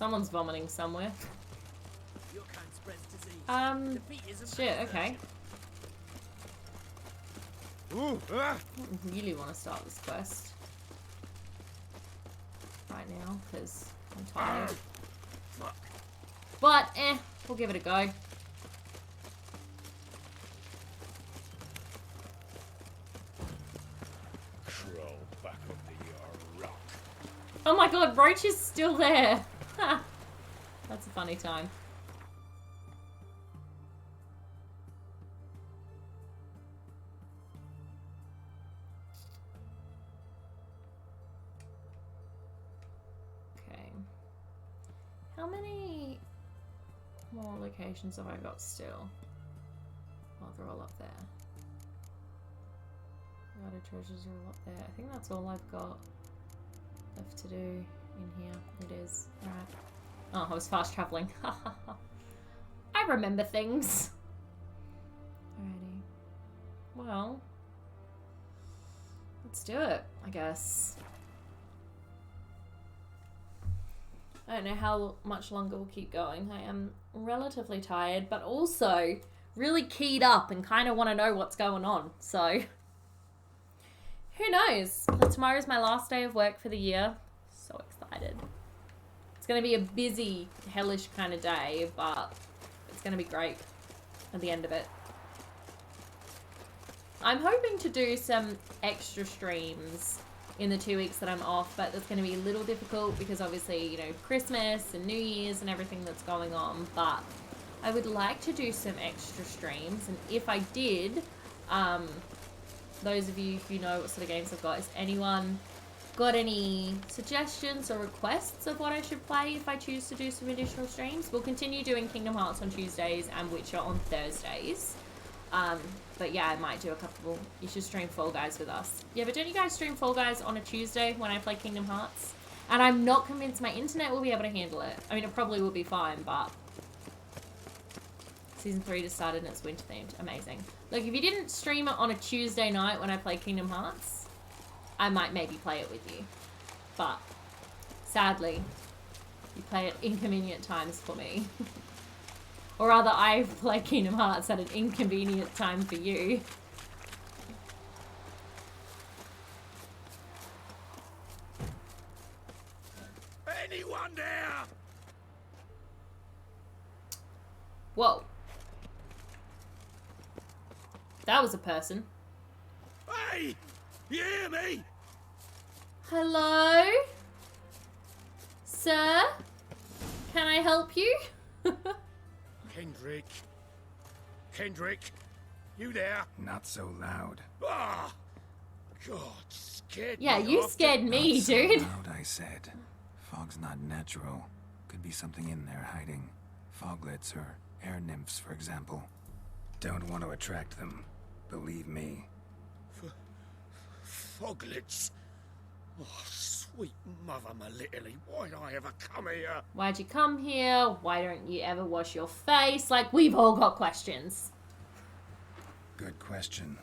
Someone's vomiting somewhere. Shit, okay. Ooh, I don't really want to start this quest right now, because I'm tired. Fuck. But, we'll give it a go. Crawl back under your rock. Oh my god, Roach is still there! That's a funny time. Okay. How many more locations have I got still? Oh, they're all up there. Other treasures are all up there. I think that's all I've got left to do in here. It is. Right. Oh, I was fast traveling. I remember things. Alrighty. Well, let's do it, I guess. I don't know how much longer we'll keep going. I am relatively tired, but also really keyed up and kind of want to know what's going on. So, who knows? Tomorrow's my last day of work for the year. So excited. It's going to be a busy, hellish kind of day, but it's going to be great at the end of it. I'm hoping to do some extra streams in the 2 weeks that I'm off, but that's going to be a little difficult because obviously, you know, Christmas and New Year's and everything that's going on, but I would like to do some extra streams, and if I did, those of you who know what sort of games I've got, is anyone got any suggestions or requests of what I should play if I choose to do some additional streams? We'll continue doing Kingdom Hearts on Tuesdays and Witcher on Thursdays. But yeah, I might do a couple. You should stream Fall Guys with us. Yeah, but don't you guys stream Fall Guys on a Tuesday when I play Kingdom Hearts? And I'm not convinced my internet will be able to handle it. I mean, it probably will be fine, but Season 3 just started and it's winter themed. Amazing. Look, if you didn't stream it on a Tuesday night when I play Kingdom Hearts, I might maybe play it with you. But sadly, you play at inconvenient times for me. Or rather, I play Kingdom Hearts at an inconvenient time for you. Anyone there? Whoa. That was a person. Hey! You hear me? Hello? Sir? Can I help you? Kendrick. Kendrick, you there? Not so loud. Ah! God, scared me. Yeah, you off scared me, Not so dude. loud, I said. Fog's not natural. Could be something in there hiding. Foglets or air nymphs, for example. Don't want to attract them. Believe me. Foglets. Oh, sweet mother, my little, why'd I ever come here? Why'd you come here? Why don't you ever wash your face? Like, we've all got questions. Good question.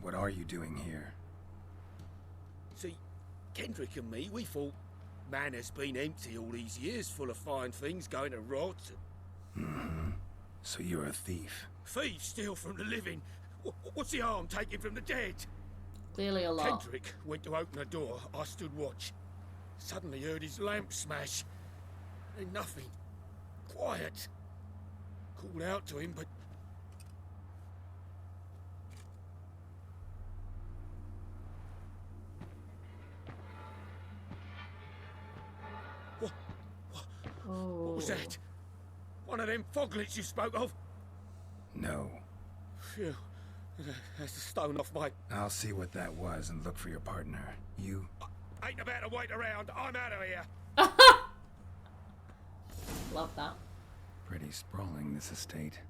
What are you doing here? See, Kendrick and me, we thought man has been empty all these years, full of fine things going to rot. Mm-hmm. So you're a thief. Thieves steal from the living. What's the harm taking from the dead? Clearly a lot. Kendrick went to open the door. I stood watch. Suddenly heard his lamp smash. Then nothing. Quiet. Called out to him, but... What was that? One of them foglets you spoke of? No. Phew. That's a stone off my... I'll see what that was and look for your partner. You... Ain't about to wait around. I'm out of here. Love that. Pretty sprawling, this estate.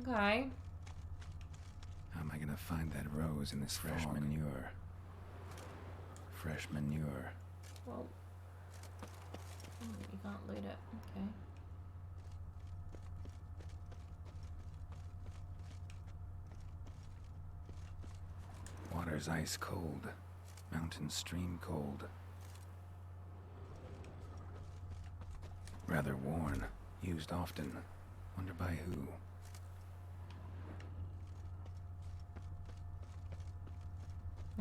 Okay. How am I gonna find that rose in this fresh manure? Fresh manure. Well, you can't loot it. Okay. Water's ice cold. Mountain stream cold. rather worn. Used often. Wonder by who.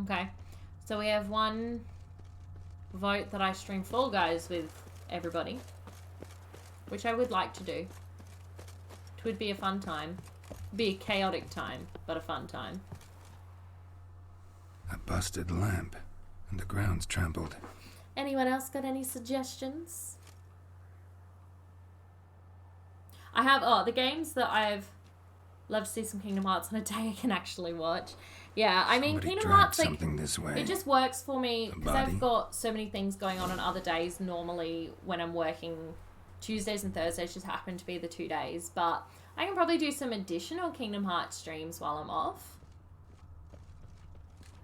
Okay. So we have one vote that I stream Fall Guys with everybody. Which I would like to do. It would be a fun time. Be a chaotic time, but a fun time. A busted lamp. And the ground's trampled. Anyone else got any suggestions? I have, the games that I've loved to see some Kingdom Hearts on a day I can actually watch. Yeah, I mean, Somebody Kingdom Hearts, like, something this way. it just works for me because body. I've got so many things going on other days. Normally, when I'm working, Tuesdays and Thursdays just happen to be the 2 days. But I can probably do some additional Kingdom Hearts streams while I'm off.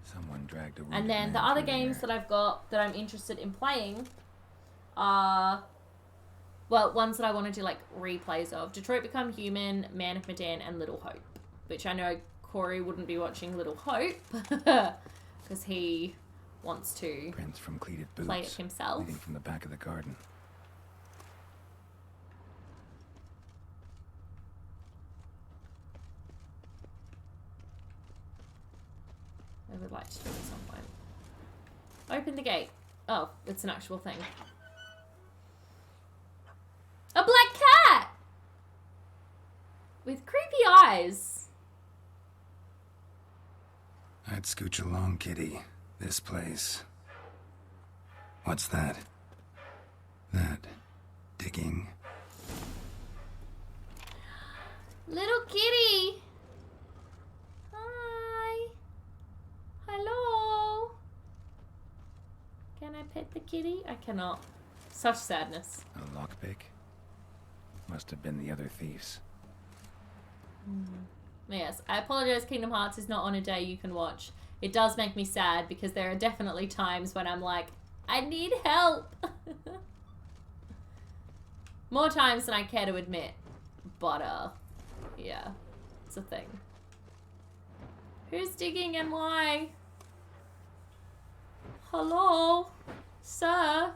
Someone dragged a And then the other games that I've got that I'm interested in playing are, well, ones that I want to do like replays of. Detroit Become Human, Man of Medan, and Little Hope. Which I know Corey wouldn't be watching Little Hope because he wants to prints from cleated boots, play it himself. leading from the back of the garden. I would like to do it at some point. Open the gate. Oh, it's an actual thing. A black cat! With creepy eyes. I'd scooch along, kitty. This place. What's that? That. Digging. Little kitty! Hi! Hello! Can I pet the kitty? I cannot. Such sadness. A lockpick? Must have been the other thieves. Yes, I apologize, Kingdom Hearts is not on a day you can watch. It does make me sad because there are definitely times when I'm like, I need help! More times than I care to admit. But, yeah, it's a thing. Who's digging and why? Hello? Sir?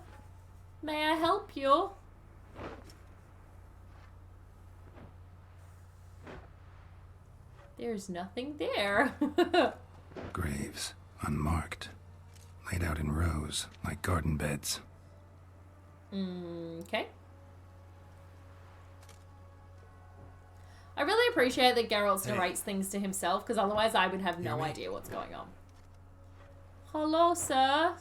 May I help you? There's nothing there. Graves. Unmarked. Laid out in rows, like garden beds. Okay. I really appreciate that Geralt narrates things to himself, because otherwise I would have no idea what's going on. Hello, sir.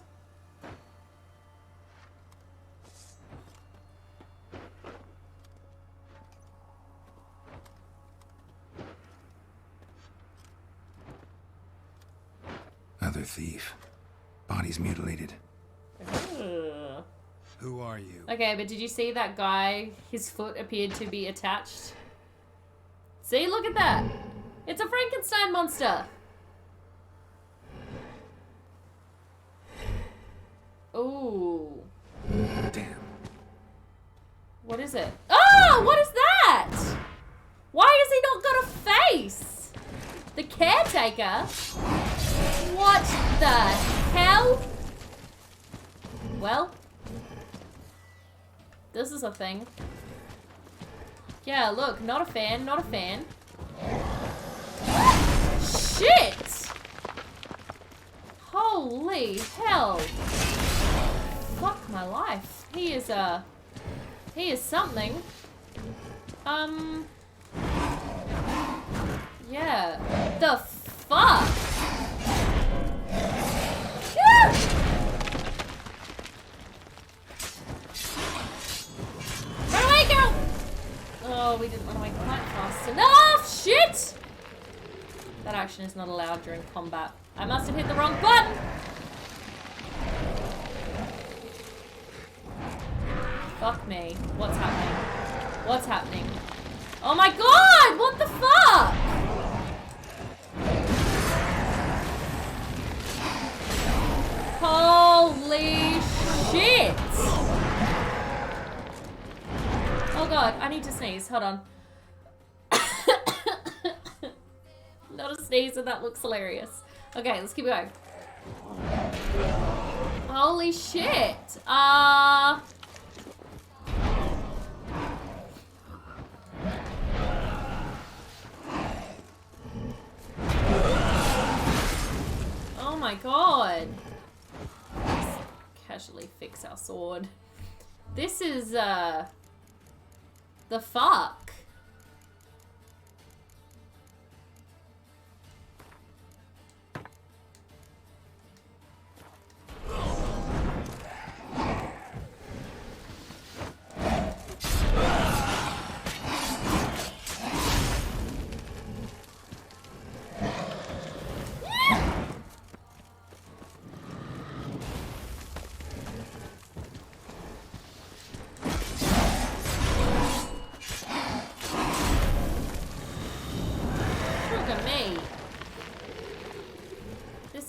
Other thief. Body's mutilated. Ugh. Who are you? Okay, but did you see that guy? His foot appeared to be attached. See, look at that. It's a Frankenstein monster. Ooh. Damn. What is it? Oh, what is that? Why has he not got a face? The caretaker? What the hell? Well, this is a thing. Yeah, look, not a fan, not a fan. Shit! Holy hell. Fuck my life. He is something. Yeah. The fuck? Yeah! Run away, girl! Oh, we didn't run away quite fast enough! Shit! That action is not allowed during combat. I must have hit the wrong button! Fuck me. What's happening? What's happening? Oh my god! What the fuck? Holy shit! Oh god, I need to sneeze. Hold on. Not a sneeze, and that looks hilarious. Okay, let's keep going. Holy shit! my god. Let's casually fix our sword. This is, the fuck?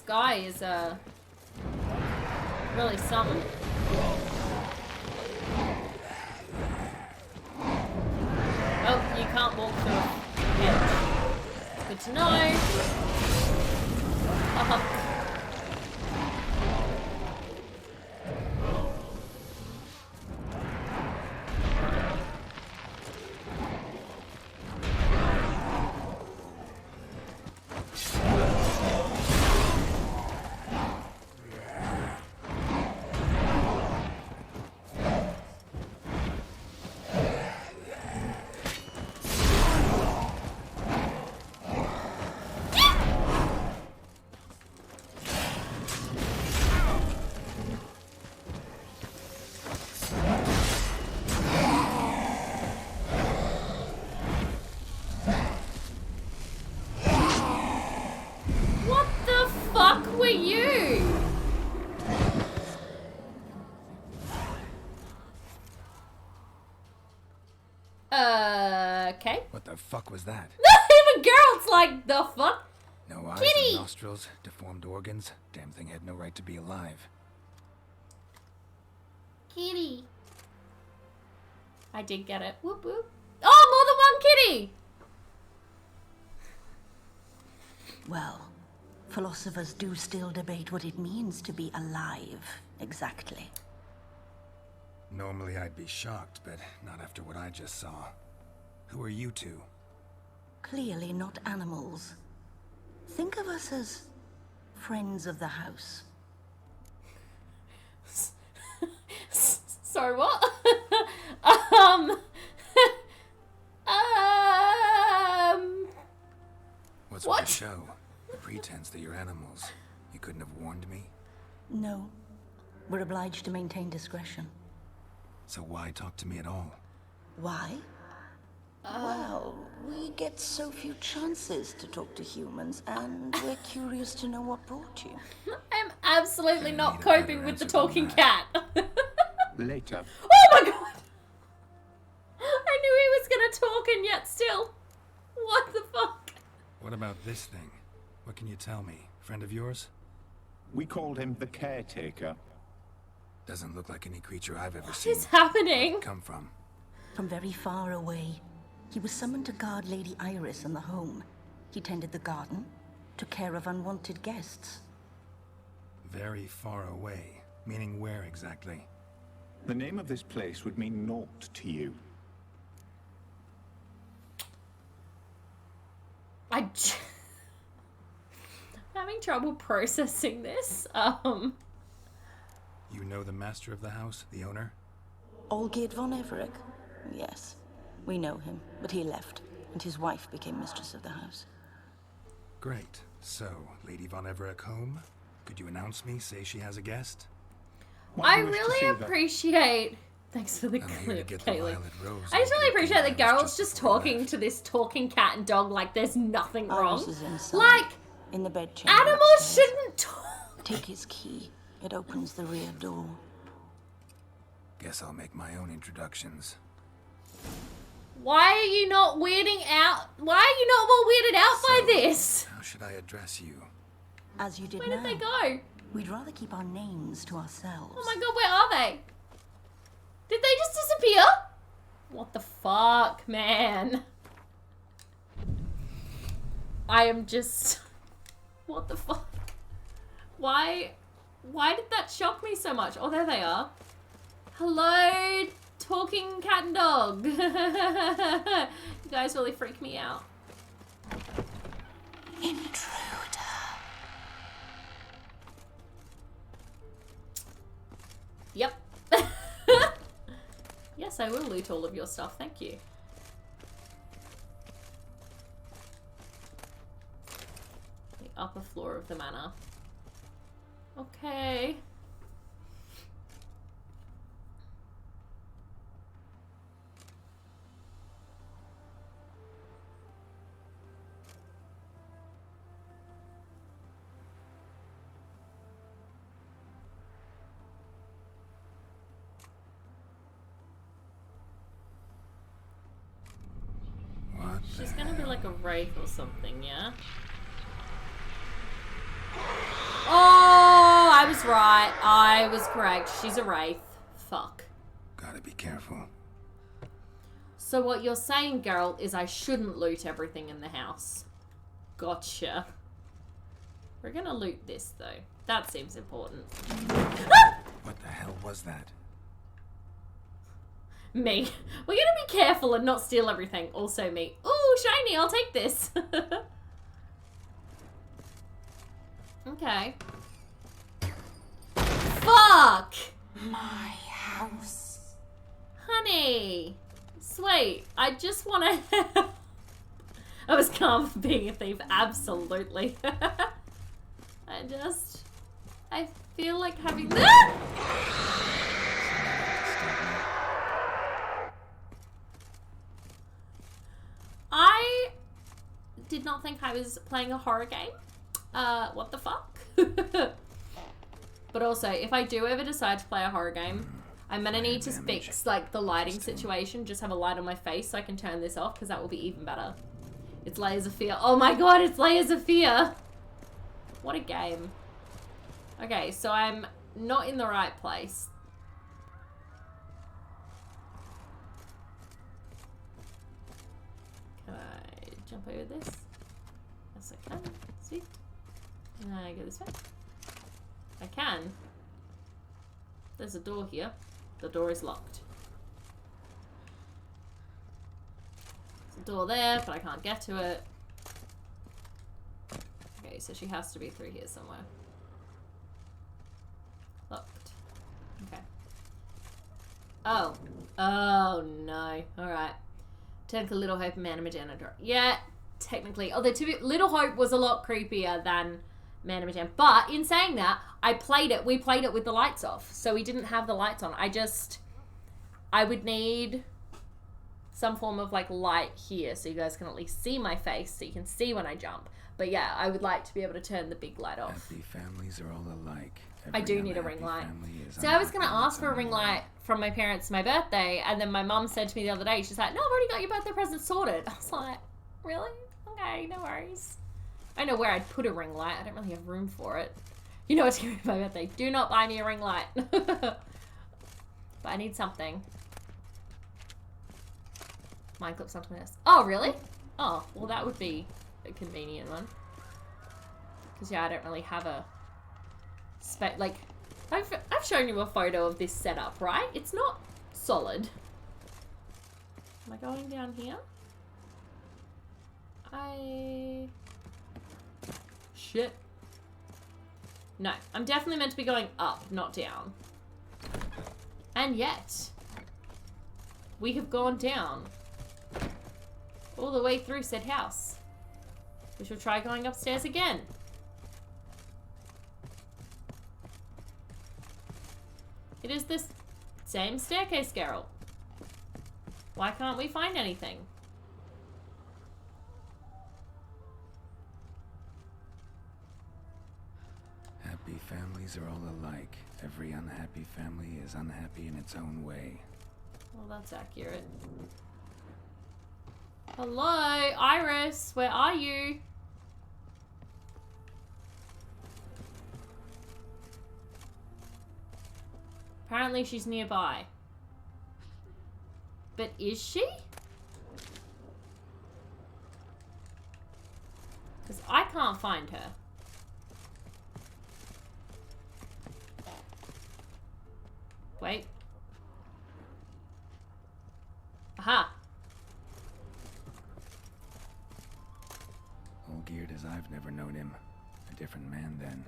Guy is really something. Oh, you can't walk through it. Yeah. Good to know. Okay. What the fuck was that? Even Geralt's like, the fuck? No eyes, Kitty! no nostrils, deformed organs. Damn thing had no right to be alive. Kitty. I did get it. Whoop whoop. Oh, more than one kitty! Well, philosophers do still debate what it means to be alive, exactly. Normally I'd be shocked, but not after what I just saw. Who are you two? Clearly not animals. Think of us as friends of the house. Sorry, what? What's what? with the show? The pretense that you're animals. You couldn't have warned me? No. We're obliged to maintain discretion. So why talk to me at all? Why? Well, we get so few chances to talk to humans, and we're curious to know what brought you. I'm absolutely I not need a coping better with the answer than talking that. cat. Later. Oh my god! I knew he was gonna talk and yet still. What the fuck? What about this thing? What can you tell me? Friend of yours? We called him the Caretaker. Doesn't look like any creature I've ever What seen. is happening? Come from? From very far away, he was summoned to guard Lady Iris and the home. He tended the garden, took care of unwanted guests. Very far away. Meaning where exactly? The name of this place would mean naught to you. I'm having trouble processing this. You know the master of the house, the owner? Olgierd von Everec? Yes. We know him, but he left, and his wife became mistress of the house. Great. So, Lady von Everec home? Could you announce me, say she has a guest? Why I do you wish to really see that? appreciate... Thanks for the I'm here to clip, get the Kaylee. violet rose. I just really appreciate that Garrelt's Geralt's just talking to this talking cat and dog like there's nothing wrong. Iris is inside, Like, in the bedchamber animals upstairs. shouldn't talk. Take his key. It opens the rear door. Guess I'll make my own introductions. Why are you not weirding out? Why are you not more weirded out by this? How should I address you? As you did Where now. did they go? We'd rather keep our names to ourselves. Oh my god, where are they? Did they just disappear? What the fuck, man? I am just... What the fuck? Why did that shock me so much? Oh, there they are. Hello, talking cat and dog. You guys really freak me out. Intruder. Yes, I will loot all of your stuff. Thank you. The upper floor of the manor. Okay. She's gonna be like a wraith or something, yeah? Oh, I was right. I was correct. She's a wraith. Fuck. Gotta be careful. So what you're saying, Geralt, is I shouldn't loot everything in the house. Gotcha. We're gonna loot this, though. That seems important. What the hell was that? Me. We're gonna be careful and not steal everything. Also me. Ooh, shiny, I'll take this. Okay. Fuck! My house. Honey. Sweet. I just wanna help. I was calm for being a thief. Absolutely. I feel like having that. I did not think I was playing a horror game. What the fuck? But also, if I do ever decide to play a horror game, I'm gonna need to fix like the lighting situation. Just have a light on my face so I can turn this off, because that will be even better. It's Layers of Fear. Oh my god, it's Layers of Fear! What a game. Okay, so I'm not in the right place. Can I jump over this? Yes, I can. Sweet. And I go this way. I can. There's a door here. The door is locked. There's a door there, but I can't get to it. Okay, so she has to be through here somewhere. Locked. Okay. Oh. Oh, no. Alright. Technically, Little Hope and Man and Jenna. Yeah, technically. Although, Little Hope was a lot creepier than Man and Jenna. But, in saying that, we played it with the lights off. So, we didn't have the lights on. I would need some form of, like, light here. So, you guys can at least see my face. So, you can see when I jump. But, yeah, I would like to be able to turn the big light off. Happy families are all alike. I do need a ring light. So I was going to ask for a ring light from my parents for my birthday, and then my mum said to me the other day, she's like, no, I've already got your birthday present sorted. I was like, really? Okay, no worries. I know where I'd put a ring light. I don't really have room for it. You know what's going to be my birthday. Do not buy me a ring light. But I need something. Mine clips onto this. Oh, really? Oh, well that would be a convenient one. Because yeah, I don't really have a... like, I've shown you a photo of this setup, right? It's not solid. Am I going down here? Shit. No, I'm definitely meant to be going up, not down. And yet, we have gone down all the way through said house. We shall try going upstairs again. It is this same staircase, Geralt. Why can't we find anything? Happy families are all alike. Every unhappy family is unhappy in its own way. Well, that's accurate. Hello, Iris, where are you? Apparently she's nearby. But is she? Because I can't find her. Wait. Aha. All geared as I've never known him. A different man then.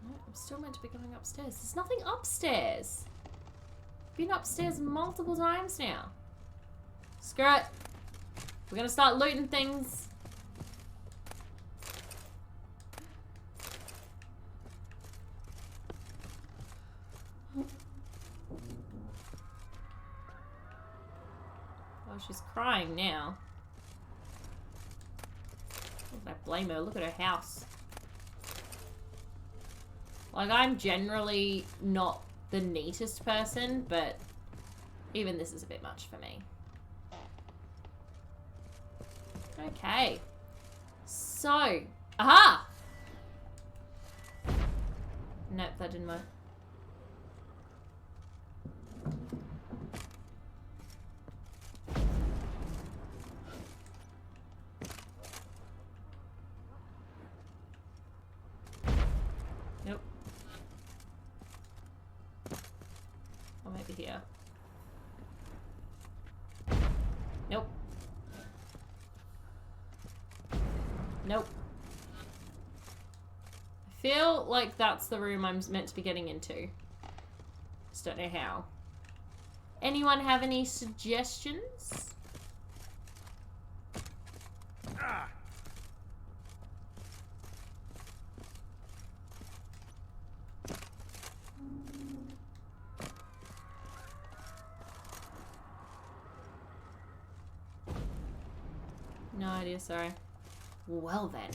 I'm still meant to be going upstairs. There's nothing upstairs. Been upstairs multiple times now. Screw it. We're gonna start looting things. Oh, she's crying now. I blame her. Look at her house. Like, I'm generally not the neatest person, but even this is a bit much for me. Okay. So, aha! Nope, that didn't work. Nope. Or maybe here. Nope. Nope. I feel like that's the room I'm meant to be getting into. Just don't know how. Anyone have any suggestions? Ah! No idea, sorry. Well then.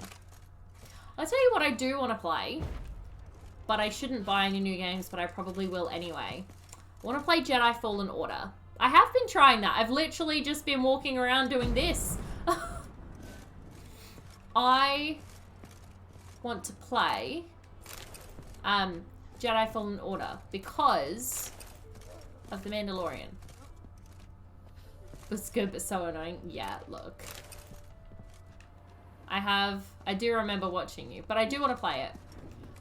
I'll tell you what I do want to play. But I shouldn't buy any new games, but I probably will anyway. I want to play Jedi Fallen Order. I have been trying that. I've literally just been walking around doing this. I want to play Jedi Fallen Order because of The Mandalorian. It's good, but so annoying. Yeah, look. I do remember watching you, but I do want to play it.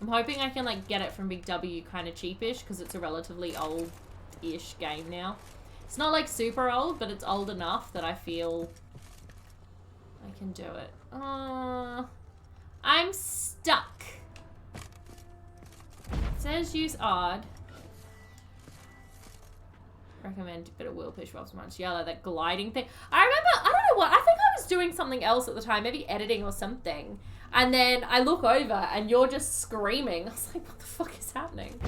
I'm hoping I can, like, get it from Big W kind of cheapish, because it's a relatively old-ish game now. It's not, like, super old, but it's old enough that I feel I can do it. I'm stuck. It says use odd. Recommend a bit of wheel push Rob's much yellow, that gliding thing. I remember, I don't know what, I think I was doing something else at the time, maybe editing or something. And then I look over and you're just screaming. I was like, what the fuck is happening?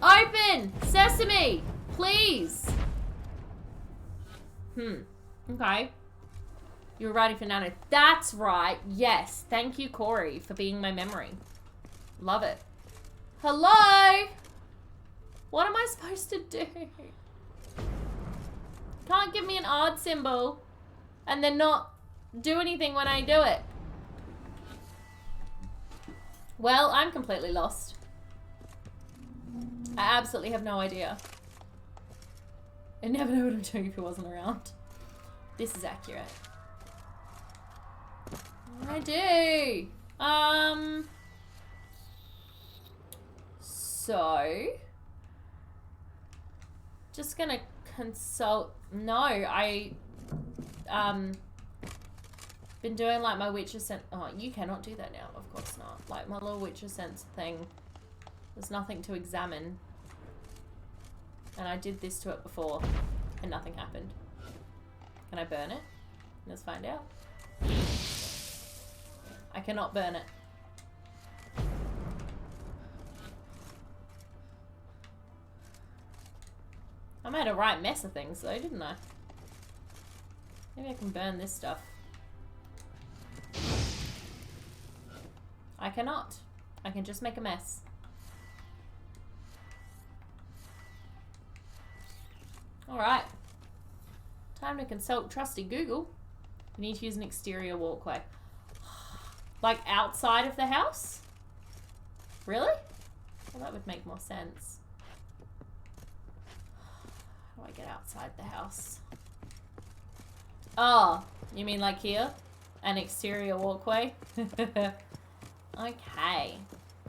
Open! Sesame! Please! Okay. You were writing for Nano. That's right. Yes. Thank you, Corey, for being my memory. Love it. Hello? What am I supposed to do? Can't give me an odd symbol and then not do anything when I do it. Well, I'm completely lost. I absolutely have no idea. I never know what I'm doing if he wasn't around. This is accurate. I do. So just gonna consult. No, I been doing like my Witcher sense. Oh, you cannot do that now. Of course not. Like my little Witcher sense thing. There's nothing to examine. And I did this to it before and nothing happened. Can I burn it? Let's find out. I cannot burn it. I made a right mess of things though, didn't I? Maybe I can burn this stuff. I cannot. I can just make a mess. Alright. Time to consult trusty Google. You need to use an exterior walkway. Like outside of the house? Really? Well, that would make more sense. How do I get outside the house? Oh, you mean like here? An exterior walkway? Okay.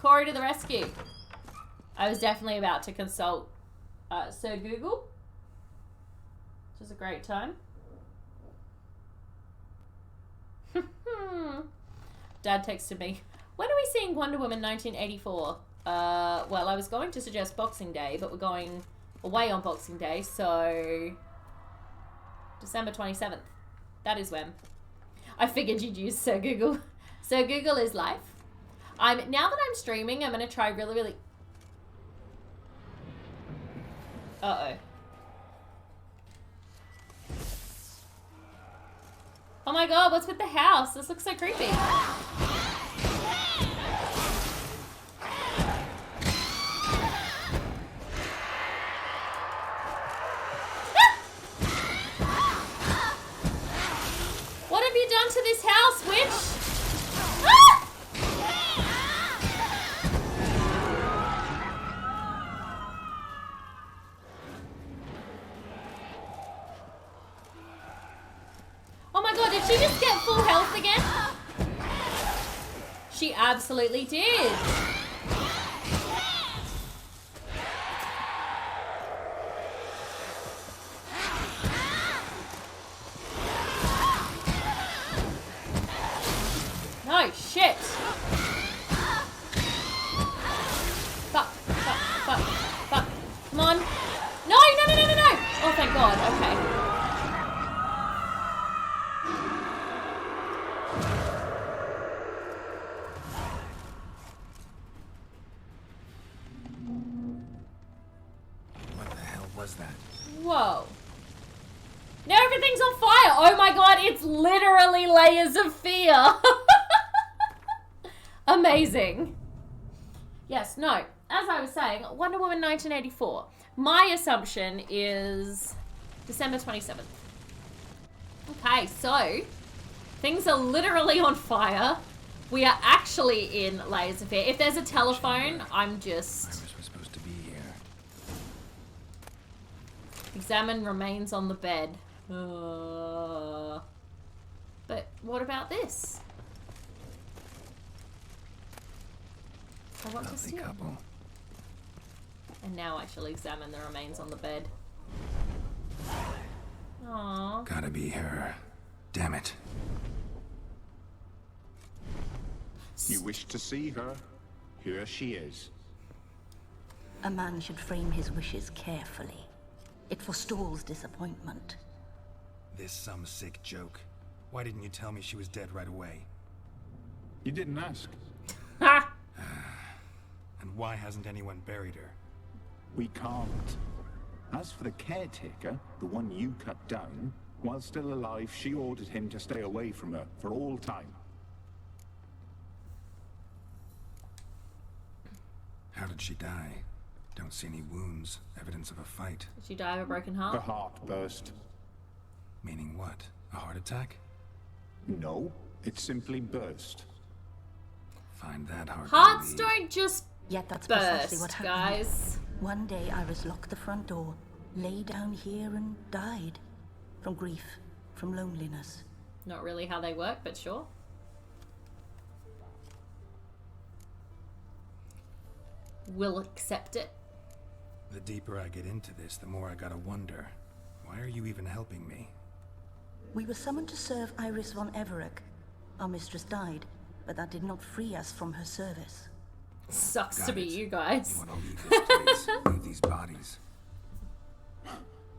Corey to the rescue. I was definitely about to consult Sir Google. Which is a great time. Dad texted me, when are we seeing Wonder Woman 1984? Well, I was going to suggest Boxing Day, but we're going away on Boxing Day, so December 27th. That is when. I figured you'd use Sir Google. Sir Google is live. Now that I'm streaming, I'm going to try really... Uh-oh. Oh my god, what's with the house? This looks so creepy. What have you done to this house, witch? Ah! Oh my god, did she just get full health again? She absolutely did. No, shit. Fuck. Come on. No. Oh, thank God. Okay. What the hell was that? Whoa. Now everything's on fire. Oh my god, it's literally layers of fear. Amazing. Yes, no. As I was saying, Wonder Woman 1984. My assumption is December 27th. Okay, so things are literally on fire. We are actually in layers of fear. If there's a telephone, I'm just... Iris was supposed to be here. Examine remains on the bed. But what about this? I want to Lovely see it. couple. And now I shall examine the remains on the bed. Aww. Gotta be her. Damn it. You wish to see her? Here she is. A man should frame his wishes carefully. It forestalls disappointment. This some sick joke. Why didn't you tell me she was dead right away? You didn't ask. Ha! And why hasn't anyone buried her? We can't. As for the caretaker, the one you cut down, while still alive, she ordered him to stay away from her for all time. How did she die? Don't see any wounds, evidence of a fight. Did she die of a broken Her heart? heart burst. Meaning what? A heart attack? No, it simply burst. Find that hard Hearts to believe. don't just Yet that's precisely what burst, happened. guys. One day Iris locked the front door, lay down here and died. From grief, from loneliness. Not really how they work, but sure. We'll accept it. The deeper I get into this, the more I gotta wonder. Why are you even helping me? We were summoned to serve Iris von Everett. Our mistress died, but that did not free us from her service. Sucks Got to be it. you You guys. wanna leave this place, leave these bodies?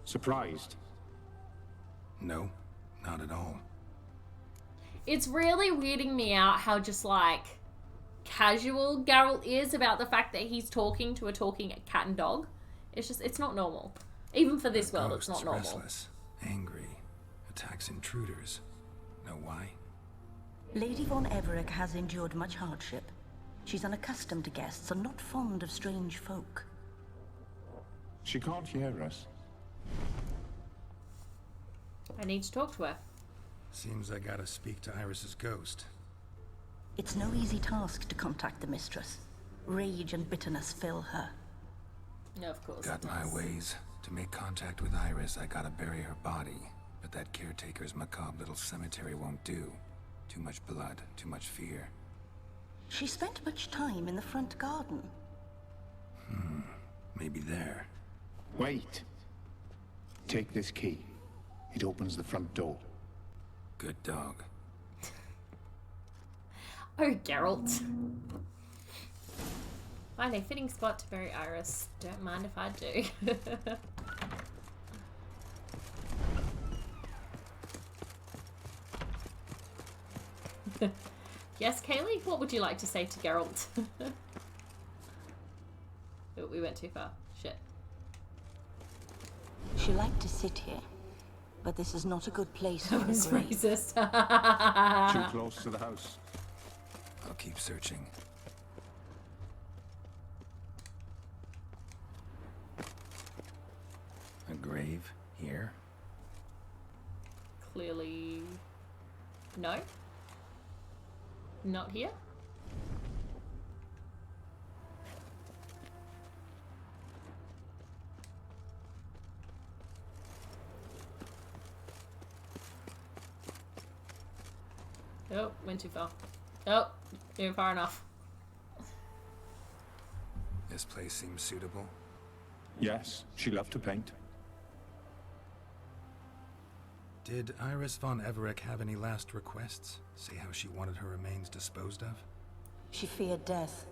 Surprised? No, not at all. It's really weirding me out how just like casual Geralt is about the fact that he's talking to a talking cat and dog. It's not normal. Even for this world, it's not Ghosts, normal. restless, angry, attacks intruders. Know why? Lady von Everett has endured much hardship. She's unaccustomed to guests and not fond of strange folk. She can't hear us. I need to talk to her. Seems I gotta speak to Iris's ghost. It's no easy task to contact the mistress. Rage and bitterness fill her. No, of course. Got it my does. ways. To make contact with Iris, I gotta bury her body. But that caretaker's macabre little cemetery won't do. Too much blood, too much fear. She spent much time in the front garden. Maybe there. Wait. Take this key. It opens the front door. Good dog. Oh, Geralt. Find a fitting spot to bury Iris. Don't mind if I do. Yes, Kaylee? What would you like to say to Geralt? Oh, we went too far. Shit. She liked to sit here, but this is not a good place for That a was grave. racist. Too close to the house. I'll keep searching. A grave here? Clearly... No? Not here? Oh, went too far. Oh, didn't far enough. This place seems suitable. Yes, she loved to paint. Did Iris von Everec have any last requests? Say how she wanted her remains disposed of? She feared death,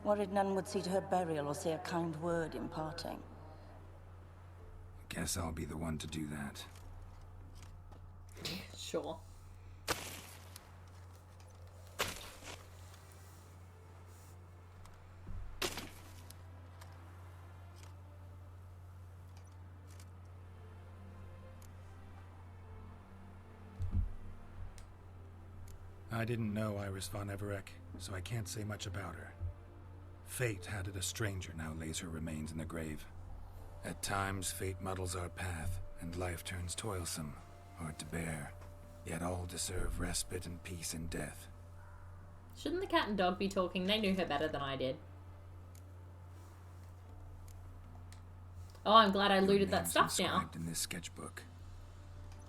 worried none would see to her burial or say a kind word in parting. Guess I'll be the one to do that. Sure. I didn't know Iris von Everec, so I can't say much about her. Fate had it a stranger now lays her remains in the grave. At times, fate muddles our path, and life turns toilsome, hard to bear. Yet all deserve respite and peace in death. Shouldn't the cat and dog be talking? They knew her better than I did. Oh, I'm glad I Your looted that name's stuff now. inscribed in this sketchbook.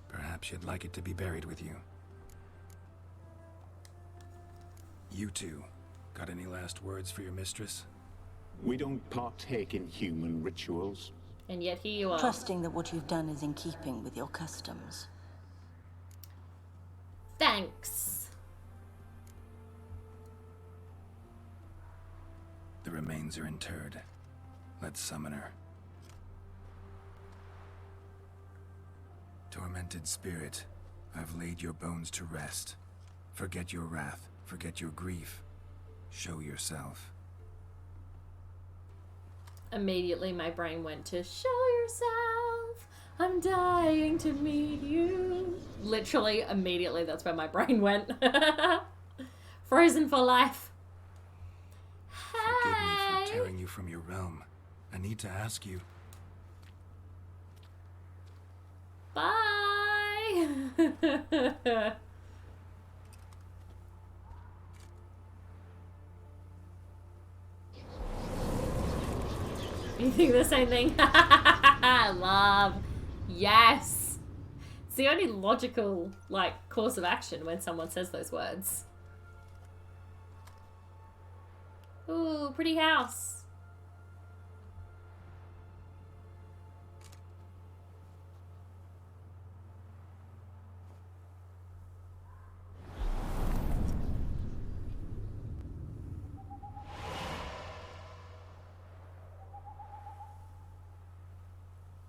Perhaps you'd like it to be buried with you. You two, got any last words for your mistress? We don't partake in human rituals. And yet here you are. Trusting that what you've done is in keeping with your customs. Thanks. The remains are interred. Let's summon her. Tormented spirit, I've laid your bones to rest. Forget your wrath, forget your grief. Show yourself. Immediately my brain went to show yourself. I'm dying to meet you. Literally, immediately that's where my brain went. Frozen for life. Forgive me Hey. for tearing you from your realm. I need to ask you. Bye. You think the same thing? Love. Yes. It's the only logical, like, course of action when someone says those words. Ooh, pretty house.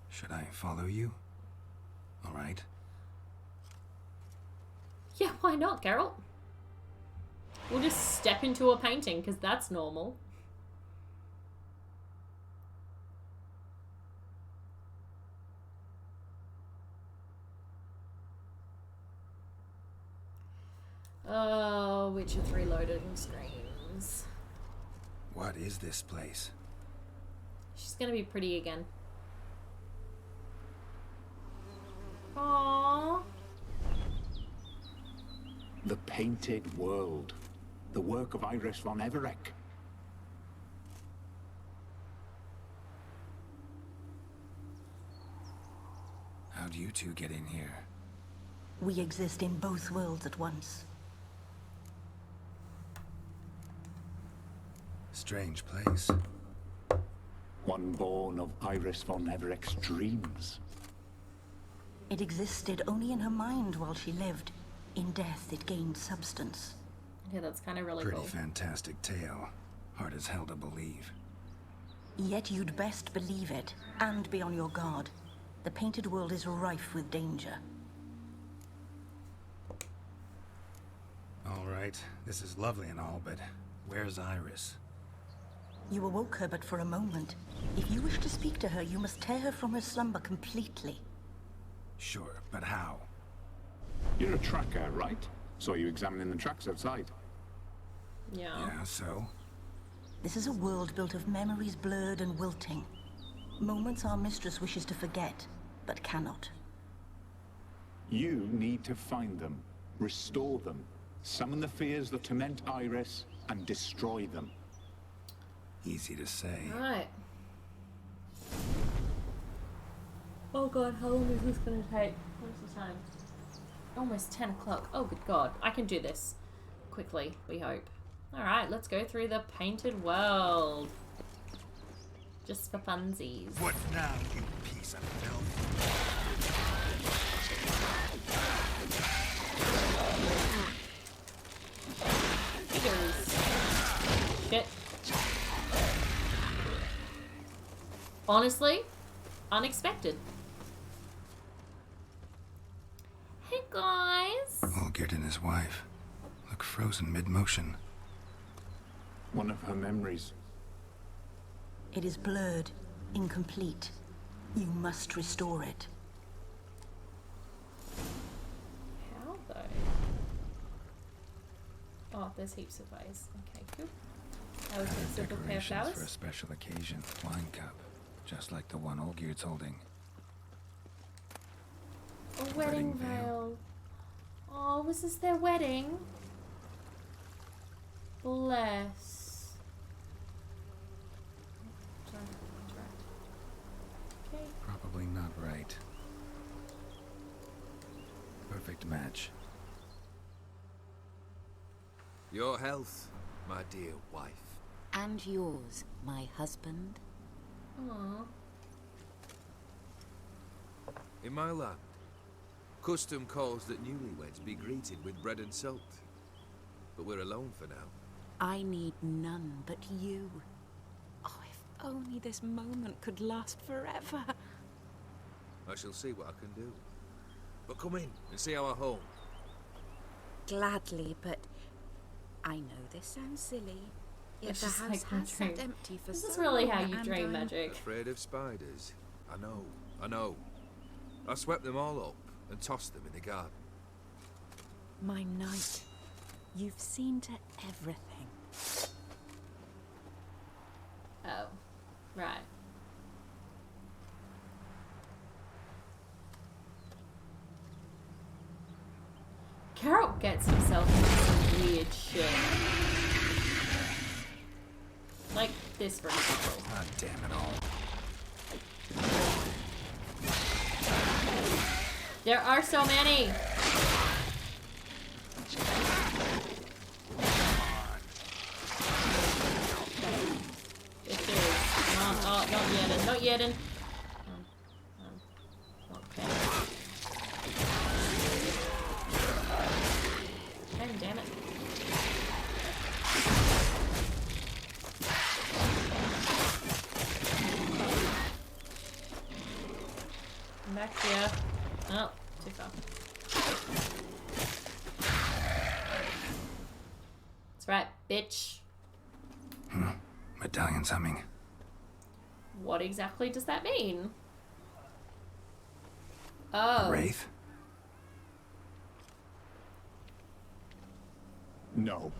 Should I follow you? All right. Yeah, why not, Geralt? We'll just step into a painting, because that's normal. Oh, Witcher 3 loading screens. What is this place? She's gonna be pretty again. Aww. The Painted World. The work of Iris von Everec. How'd you two get in here? We exist in both worlds at once. Strange place. One born of Iris von Everec's dreams. It existed only in her mind while she lived. In death, it gained substance. Yeah, that's kind of really Pretty cool. fantastic tale. Hard as hell to believe. Yet you'd best believe it, and be on your guard. The painted world is rife with danger. All right, this is lovely and all, but where's Iris? You awoke her but for a moment. If you wish to speak to her, you must tear her from her slumber completely. Sure, but how? You're a tracker, right? Saw you examining the tracks outside. Yeah. Yeah, so? This is a world built of memories blurred and wilting. Moments our mistress wishes to forget, but cannot. You need to find them, restore them, summon the fears that torment Iris, and destroy them. Easy to say. Right. Oh god, how long is this gonna take? What's the time? Almost 10 o'clock. Oh good god. I can do this quickly, we hope. Alright, let's go through the painted world. Just for funsies. What now, you piece of filth? Figures. Shit. Honestly, unexpected. Hey guys. Olgerd and his wife look frozen mid-motion. One of her memories. It is blurred, incomplete. You must restore it. How though? Oh, there's heaps of ways. Okay, cool. That was a simple pair of Decorations flowers. for a special occasion. Wine cup, just like the one Olgerd's holding. A wedding veil. Oh, was this their wedding? Bless. Okay. Probably not right. Perfect match. Your health, my dear wife. And yours, my husband. Aww. In my land, custom calls that newlyweds be greeted with bread and salt. But we're alone for now. I need none but you. Oh, if only this moment could last forever. I shall see what I can do. But come in and see our home. Gladly, but I know this sounds silly. Yet It's the just house like my has sat dream. empty for This so is really how long, you and dream I'm magic. Afraid of spiders? I know. I swept them all up and tossed them in the garden. My knight, you've seen to everything. Oh. Right. Geralt gets himself into some weird shit. Like this, for example. God damn it all. There are so many! Come on. Oh, not Yedin. Okay. God damn it. Come back here. Oh, too far. That's right, bitch. Medallion's humming. What exactly does that mean? Oh. Wraith? No,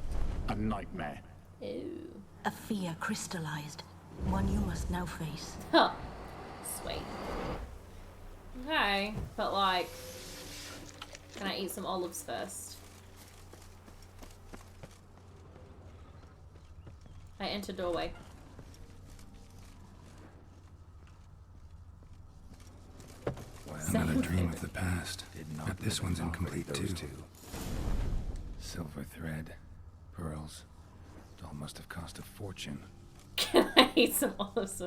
a nightmare. Ew. A fear crystallized. One you must now face. Huh. Sweet. Okay, but like, can I eat some olives first? I enter doorway. Well, Same. another dream of the past. Did not But this live one's long incomplete with too. those two. Silver thread, pearls. It all must have cost a fortune. Can I eat some olives?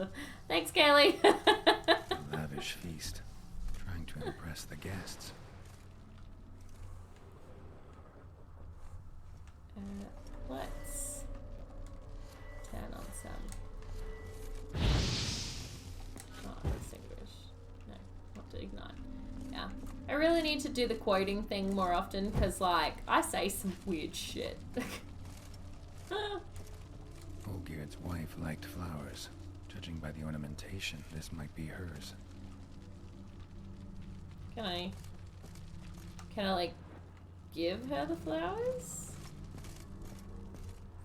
Thanks, Kaylee. A lavish feast, trying to impress the guests. Let's turn on some really need to do the quoting thing more often because, like, I say some weird shit. Olgierd's wife liked flowers. Judging by the ornamentation, this might be hers. Can I, like, give her the flowers? Is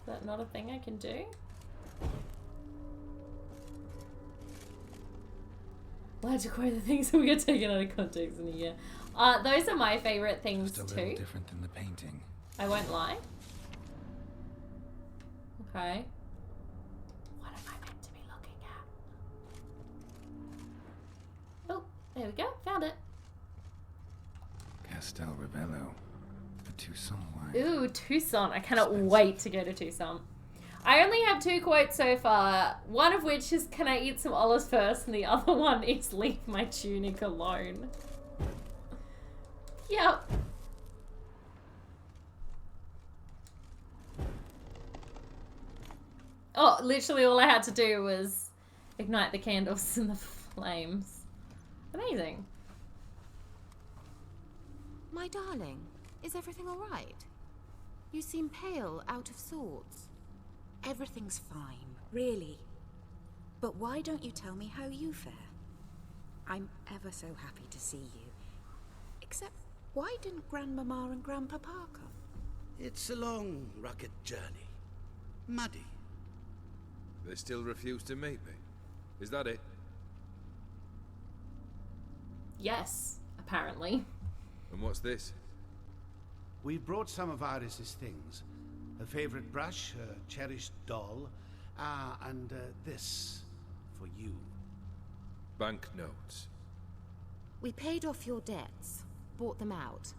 that not a thing I can do? Why'd you quote the things that we get taken out of context in a year? Those are my favorite things Just a too. little different than the painting. I won't lie. Okay. What am I meant to be looking at? Oh, there we go. Found it. Castel Ravello. The Toussaint wine. Ooh, Tucson. I cannot wait to go to Tucson. I only have 2 quotes so far. One of which is, can I eat some olives first? And the other one is, leave my tunic alone. Yep. Oh, literally all I had to do was ignite the candles and the flames. Amazing. My darling, is everything all right? You seem pale, out of sorts. Everything's fine, really. But why don't you tell me how you fare? I'm ever so happy to see you. Except, why didn't Grandmama and Grandpapa come? It's a long, rugged journey. Muddy. They still refuse to meet me. Is that it? Yes, apparently. And what's this? We brought some of Iris's things. Her favorite brush, her cherished doll, and this for you. Banknotes. We paid off your debts, bought them out,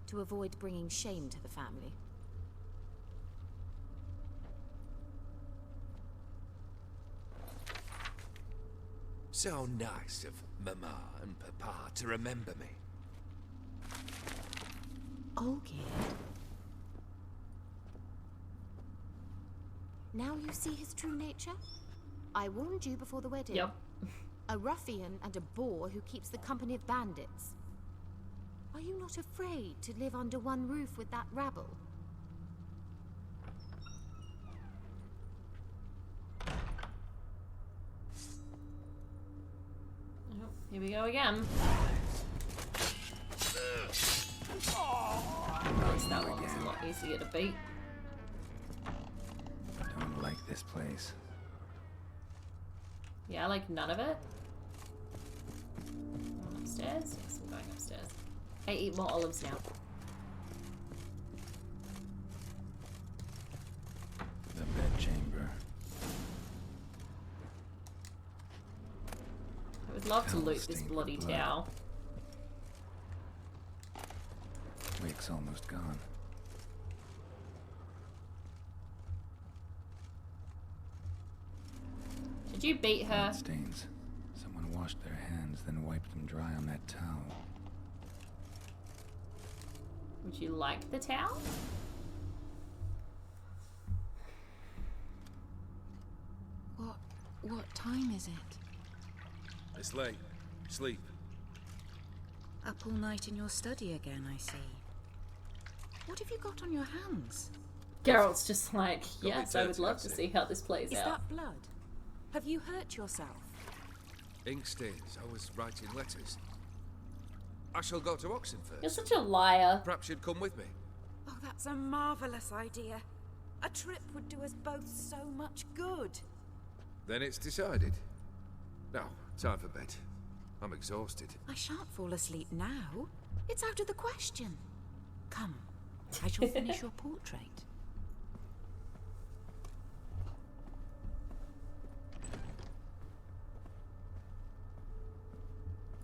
to avoid bringing shame to the family. So nice of Mama and Papa to remember me. Olgierd. Now you see his true nature? I warned you before the wedding. Yep. A ruffian and a boor who keeps the company of bandits. Are you not afraid to live under one roof with that rabble? Oh, here we go again. At least that one was a lot easier to beat. Don't like this place. Yeah, I like none of it. Upstairs? Yes, I'm going upstairs. I eat more olives now. The bedchamber. I would love to Towel loot this stained with bloody blood. towel. Wick's almost gone. Did you beat her? Blood stains. Someone washed their hands, then wiped them dry on that towel. Would you like the towel? What time is it? It's late. Sleep. Up all night in your study again, I see. What have you got on your hands? Geralt's just like, Got me yes, I would dirty, love to that's see how this plays Is out. that blood? Have you hurt yourself? Ink stains. I was writing letters. I shall go to Oxenford. You're such a liar. Perhaps you'd come with me. Oh, that's a marvelous idea. A trip would do us both so much good. Then it's decided. Now, time for bed. I'm exhausted. I shan't fall asleep now. It's out of the question. Come, I shall finish your portrait.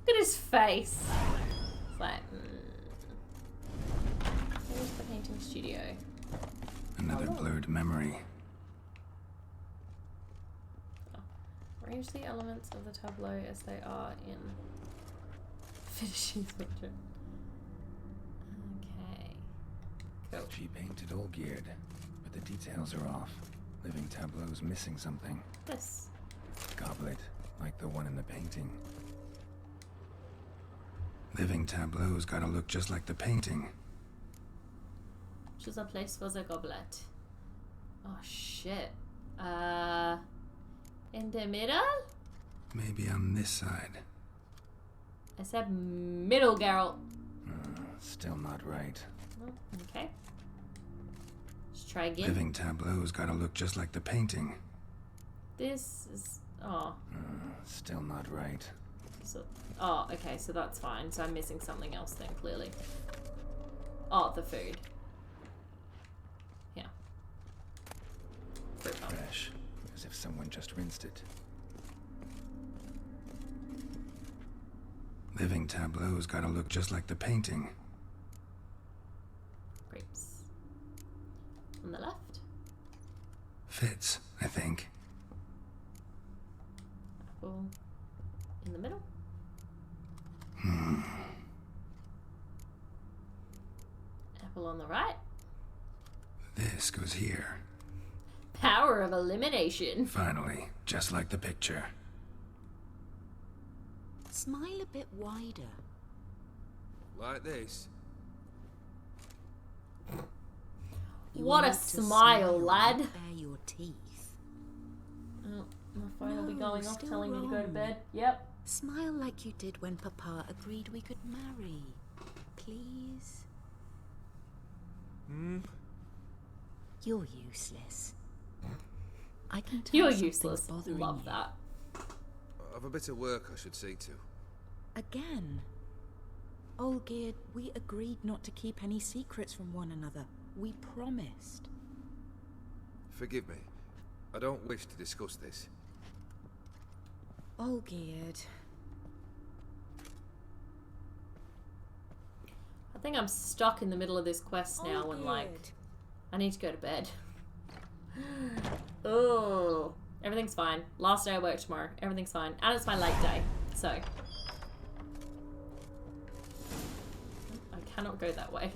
Look at his face. It's like, Where's the painting studio? Another blurred memory. Arrange the elements of the tableau as they are in finishing picture. Okay. Cool. She painted Olgierd, but the details are off. Living tableau's missing something. This. Goblet, like the one in the painting. Living tableau's gotta look just like the painting. Choose a place for the goblet. Oh shit. In the middle? Maybe on this side. I said middle, Geralt. Still not right. Oh, okay. Let's try again. Living tableau's gotta look just like the painting. This is... Oh. Still not right. So, oh, okay, so that's fine. So I'm missing something else then, clearly. Oh, the food. Yeah. Fruit pump. Fresh. As if someone just rinsed it. Living tableau's gotta look just like the painting. Grapes. On the left. Fits, I think. Apple. In the middle. Apple on the right. This goes here. Power of elimination. Finally, just like the picture. Smile a bit wider. Like this. You What a need to smile, lad. and bare your teeth. Oh, my phone will be No, going off still telling me to go to wrong. bed. Yep. Smile like you did when Papa agreed we could marry. Please? You're useless. I can tell You're something's useless. bothering Love you. that. I've a bit of work I should see to. Again. Olgierd, we agreed not to keep any secrets from one another. We promised. Forgive me. I don't wish to discuss this. Olgierd. I think I'm stuck in the middle of this quest now and like Olgierd. I need to go to bed. Oh, everything's fine. Last day I work tomorrow. Everything's fine. And it's my late day, so I cannot go that way.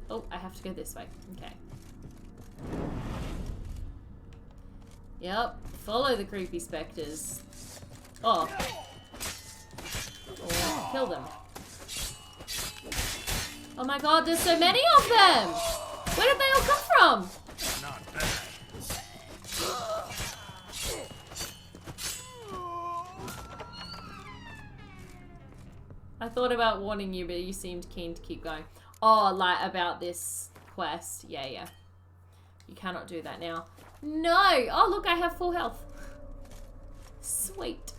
Oh, I have to go this way. Okay. Yep. Follow the creepy specters. Oh. Or kill them. Oh my god, there's so many of them! Where did they all come from? Not bad. I thought about warning you, but you seemed keen to keep going. Oh, like about this quest. Yeah, yeah. You cannot do that now. No! Oh, look, I have full health. Sweet.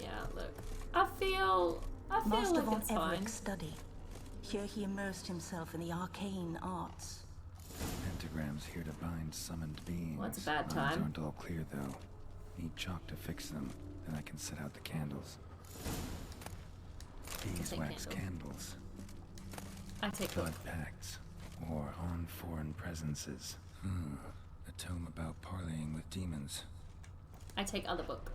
Yeah, look. I feel Master like von it's fine. Everett's study. Here he immersed himself in the arcane arts. Pentagrams here to bind summoned beings. Well, that's a bad Lines time. aren't all clear though. Need chalk to fix them. Then I can set out the candles. Beeswax candle. candles. I take Blood both. pacts. Or on foreign presences. A tome about parleying with demons. I take other book.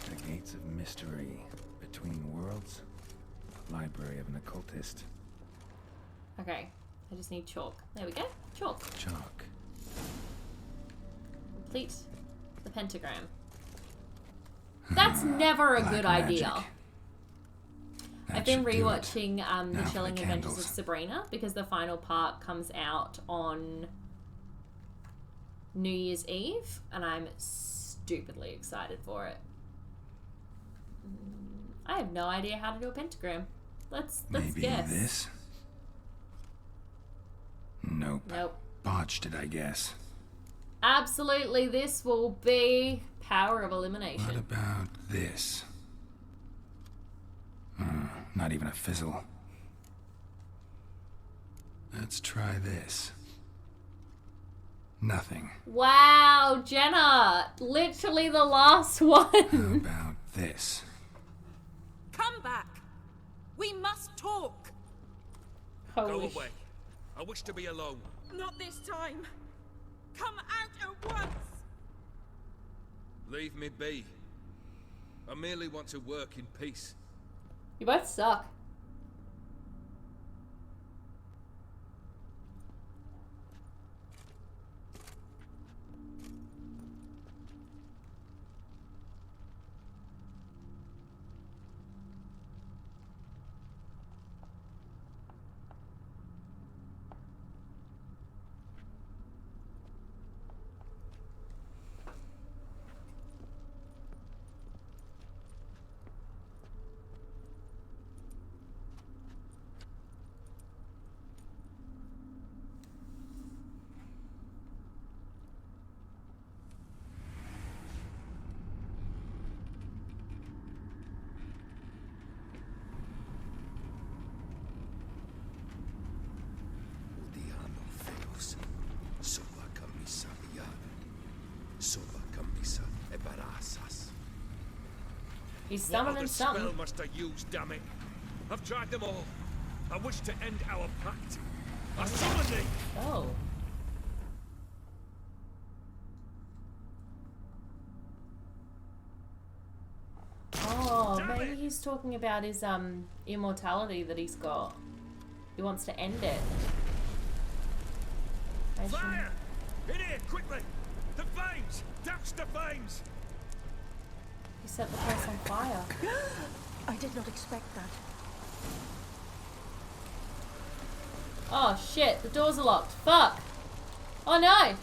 The gates of mystery between worlds. Library of an occultist. Okay. I just need chalk. There we go. Chalk. Chalk. Complete the pentagram. That's never a Black good magic. idea. That I've been should do it. rewatching Now The for Chilling the Adventures of candles. Sabrina because the final part comes out on New Year's Eve, and I'm stupidly excited for it. I have no idea how to do a pentagram. Let's Maybe guess. this? Nope. Nope. Botched it, I guess. Absolutely, this will be power of elimination. What about this? Not even a fizzle. Let's try this. Nothing. Wow, Jenna! Literally the last How one. about this? Come back! We must talk! Go Holy away. I wish to be alone. Not this time! Come out at once! Leave me be. I merely want to work in peace. You both suck. He's What summoning other something. spell must I use, damn it? I've tried them all. I wish to end our pact. I summon thee! Oh. Oh, maybe he's talking about his immortality that he's got. He wants to end it. Fire! In here, quickly! The flames! Douse the flames! He set the place on fire. I did not expect that. Oh shit, the doors are locked. Fuck! Oh no!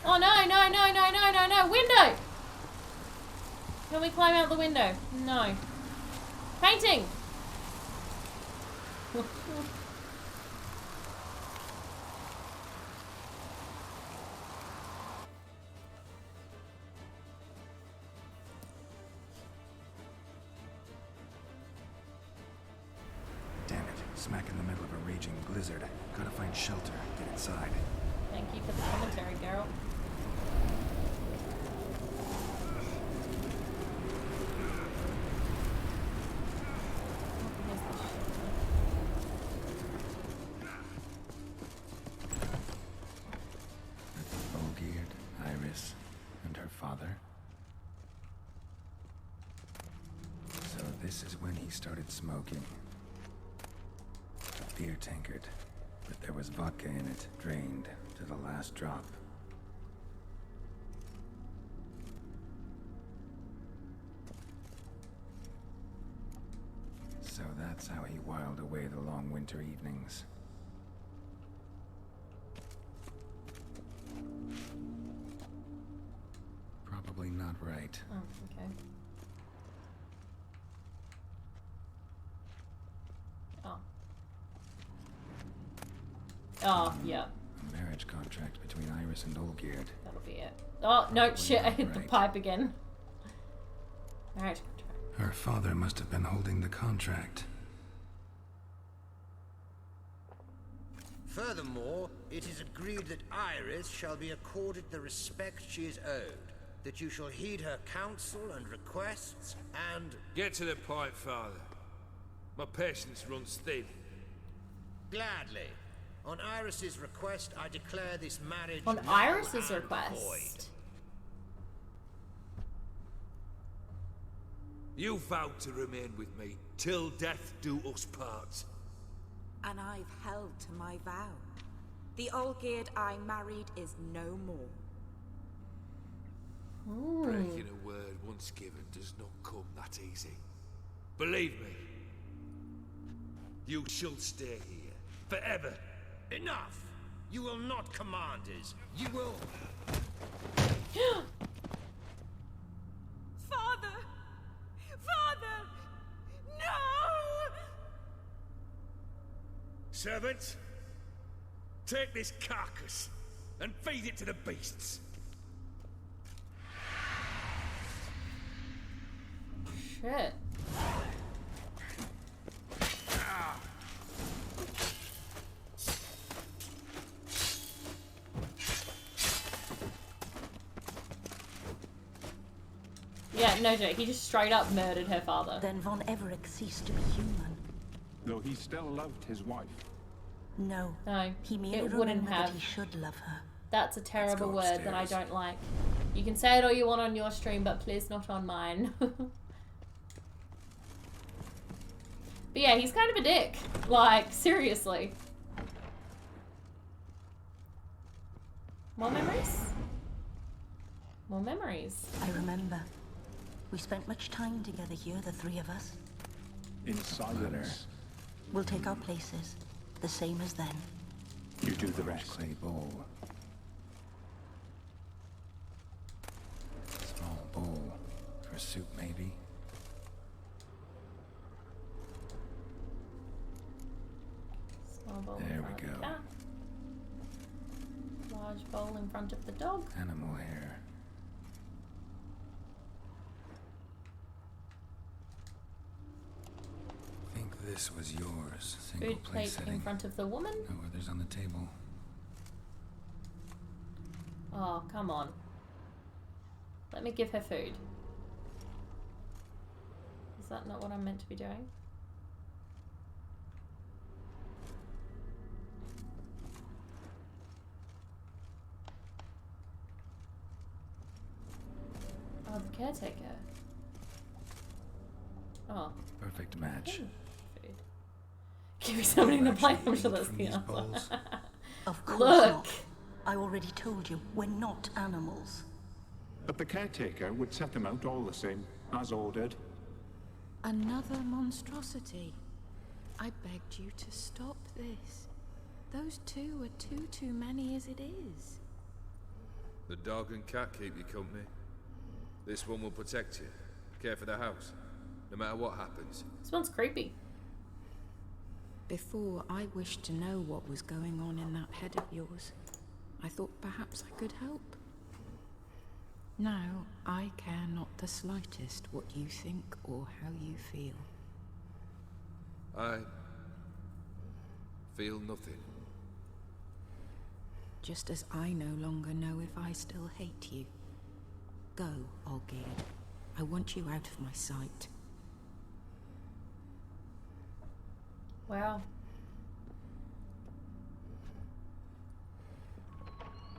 Oh no, no, no, no, no, no, no! Window! Can we climb out the window? No. Painting! Damn it. Smack in the middle of a raging blizzard. Gotta find shelter. Get inside. Thank you for the commentary, Geralt. Olgierd, Iris, and her father. So this is when he started smoking. A beer tankard, but there was vodka in it, drained to the last drop. So that's how he whiled away the long winter evenings. Probably not right. Oh, okay. Oh. Oh, yeah. A marriage contract between Iris and Olgierd. That'll be it. Oh, no, Probably shit, I not hit the right. pipe again. Marriage contract. Her father must have been holding the contract. Furthermore, it is agreed that Iris shall be accorded the respect she is owed, that you shall heed her counsel and requests, and... Get to the point, Father. My patience runs thin. Gladly. On Iris's request, I declare this marriage On null Iris's and request. void. You vowed to remain with me till death do us part. And I've held to my vow. The Olgierd I married is no more. Breaking a word once given does not come that easy. Believe me. You shall stay here forever. Enough! You will not command us. You will... Father! Father! No! Servants, take this carcass and feed it to the beasts. Shit. Yeah, no joke. He just straight up murdered her father. Then Von Everett ceased to be human. Though he still loved his wife. No. No, He merely it wouldn't remembered have. that he should love her. That's a terrible go word that I upstairs. don't like. You can say it all you want on your stream, but please not on mine. But yeah, he's kind of a dick. Like, seriously. More memories? More memories. I remember. We spent much time together here, the three of us. In silence. We'll take our places, the same as then. You do the rest. Clay bowl. Small bowl. For soup, maybe? Small bowl in There front we of the go. cat. Large bowl in front of the dog. Animal hair. I think this was yours. Single Food plate place setting. in front of the woman. No others on the table. Oh, come on. Let me give her food. Is that not what I'm meant to be doing? Oh, the caretaker. Oh. Perfect match. Food. Give me something to play. I'm sure that's the bowls. answer. Of course Look. not. I already told you, we're not animals. But the caretaker would set them out all the same, as ordered. Another monstrosity. I begged you to stop this. Those two are too many as it is. The dog and cat keep you company. This one will protect you, care for the house, no matter what happens. This one's creepy. Before, I wished to know what was going on in that head of yours. I thought perhaps I could help. Now, I care not the slightest what you think or how you feel. I feel nothing. Just as I no longer know if I still hate you. Go, Olgierd. I want you out of my sight. Wow.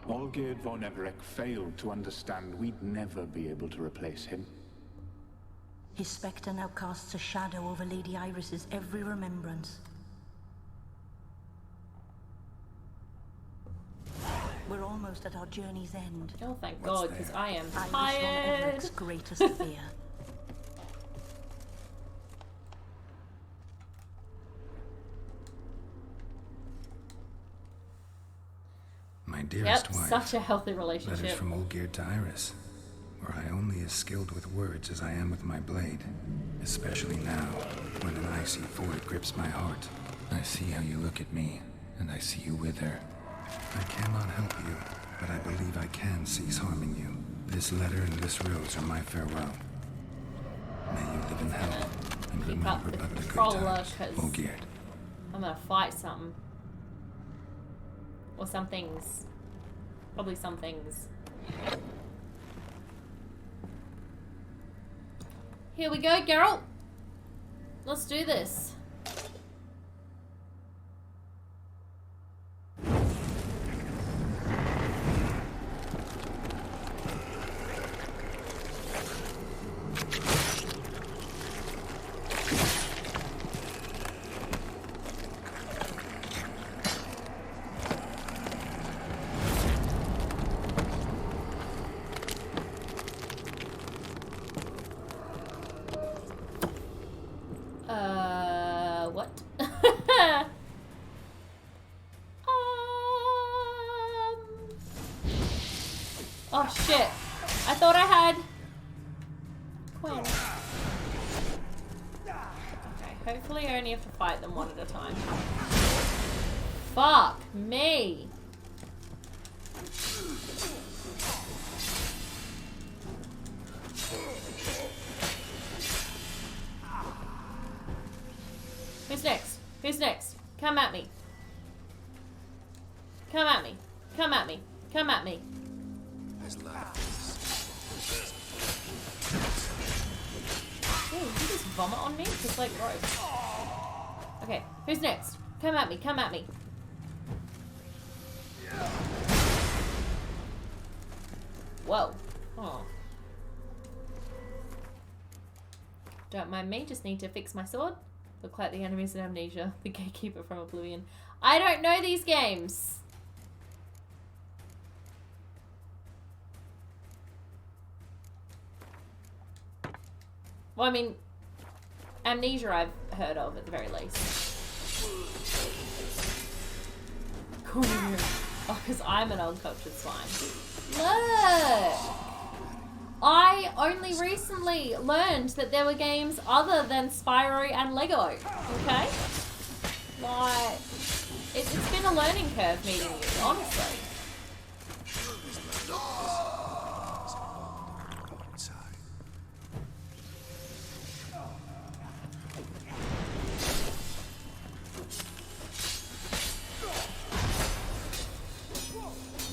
Olgierd von Everec failed to understand we'd never be able to replace him. His spectre now casts a shadow over Lady Iris's every remembrance. We're almost at our journey's end. Oh, thank What's God, because there? I am Iris von tired. Everec's greatest fear. My dearest Yep, wife. such a healthy Letters relationship. from Olgierd to Iris. Were I only as skilled with words as I am with my blade. Especially now, when an icy void grips my heart. I see how you look at me, and I see you with her. I cannot help you, but I believe I can cease harming you. This letter and this rose are my farewell. May you live in health, and Keep up remember the but the good controller, times, 'cause Olgierd. I'm gonna fight something. Or some things. Probably some things. Here we go, Geralt. Let's do this. What? Oh shit. I thought I had Quinn. Okay, hopefully I only have to fight them one at a time. Fuck me. Who's next? Who's next? Come at me. Come at me. Come at me. Come at me. There's life. Oh, did you just vomit on me? Just like gross. Okay, who's next? Come at me. Come at me. Whoa. Oh. Don't mind me, just need to fix my sword. Look like the enemies in Amnesia, the gatekeeper from Oblivion. I don't know these games. Well, I mean, Amnesia I've heard of at the very least. Cornelia. Oh, because I'm an uncultured swine. Look! I only recently learned that there were games other than Spyro and Lego. Okay? Like, it's been a learning curve meeting you, honestly.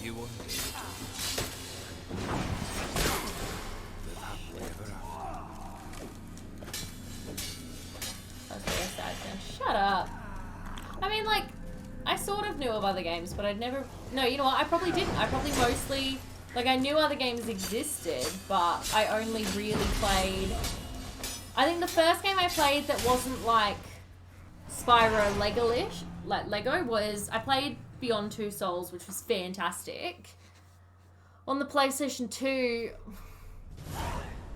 You won. Live happily ever after. of other games, but I'd never... No, you know what? I probably didn't. I probably mostly... Like, I knew other games existed, but I only really played... I think the first game I played that wasn't, like, Spyro Lego-ish, like Lego, was... I played Beyond Two Souls, which was fantastic. On the PlayStation 2...